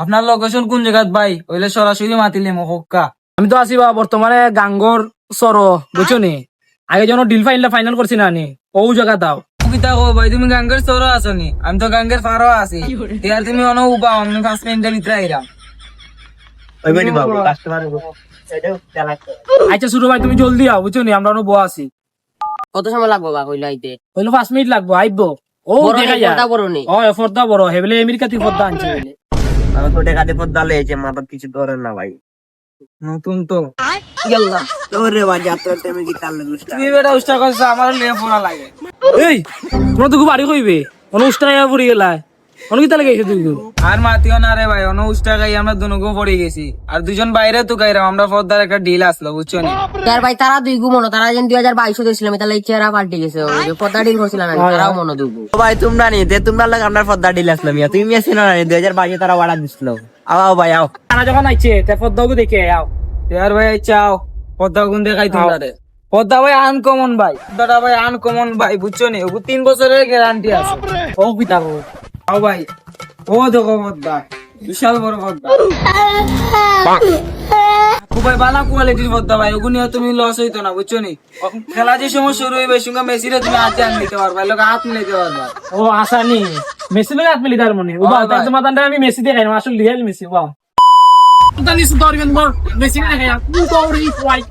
আপনার লোকেশন কোন জায়গাত ভাই? হইলে সরাসরি মাতিলে মহক্কা। আমি তো আছি বা বর্তমানে গাঙ্গর সর বুঝছো নি, আগে যেন ডিল ফাইনাল করছি না নি, ও জায়গা দাও। কিতা কো ভাই, তুমি গাঙ্গের চোরও আছো নি? আমি তো গাঙ্গের ফারও আছি।তিয়ার তুমি অন উবা, আমি 5 মিনিটের ভিতরে আইরাম। আচ্ছা ছোট ভাই তুমি জলদি আও বুঝছো নি, আমরা বউ আছি। কত সময় লাগবো বা কইলো আইতে? হইলো 5 মিনিট লাগবো, আইবো। ও বড় দেখা নেই, যায় পর্দা বড় নেই। ও ফর্দা বড় হেবলে আমেরিকা থেকে ফর্দা আনছে বলে। আমি তো টাকাতে পদ্মা লেগেছে, মাথার কিছু ধরেন না ভাই। নতুন তো ইয়াল্লাহ তোরে ভাই যাত্রা টাইমে কি তার লাগে তুমি বেটা উষ্টা করছো, আমার লিয়ে ফোনা লাগে। এই তোমরা তো খুব বাড়ি কইবে অনুষ্ঠানে পড়ে গেলা, অনেক কিতা লাগে তুই। আর মাতিও না রে ভাই, অন উষ্টা গাই আমরা দুনুগো পড়ে গেছি। আর দুজন বাইরে তো গাইরাম, আমরা পদ্মার একটা ডিল আসলো বুঝছো নি। তার ভাই তারা দুই গু মনো, তারা যেন 2022 দিয়েছিলাম, তাহলে এই চেহারা পাল্টে গেছে। ওই যে পর্দা ডিল করছিলাম না, তারাও মনো দুগু। ও ভাই তোমরা নি তে তোমরা লাগে আপনার পদ্মা ডিল আসলাম ইয়া, তুমি আসিল না 2022 তারা অর্ডার দিছিল। আও ভাই আও, তারা যখন আইছে তার ফর্দাকে দেখে আও। ইয়ার ভাই চাও পদ্মা গুন দেখাই তোমরা রে। পদ্মা ভাই আনকমন ভাই, পদ্মাটা ভাই আনকমন ভাই বুঝছো নি। ওগু 3 বছরের গ্যারান্টি আছে। ও পিতা গো আও ভাই, ও দেখো পদ্মা, বিশাল বড় পদ্মা। খুব ভাই বালা কোয়ালিটির পদ্মা ভাই, ওগু নিয়ে তুমি লস হইতো না বুঝছো নি। খেলা যে সময় শুরু হইবে সঙ্গে মেসিরে তুমি হাতে আন নিতে পারবা, লোক হাত নিতে পারবা। ও আসানি মেসি লগে আত্মলি তার মনে ও বাবা ভাই। তোমার দান্ডা আমি মেসি দেখাই না, আসলে রিয়েল মেসি বাও তানি সুদার গেন বল মেসি না দেখাই তুই তো ওরে হোয়াইট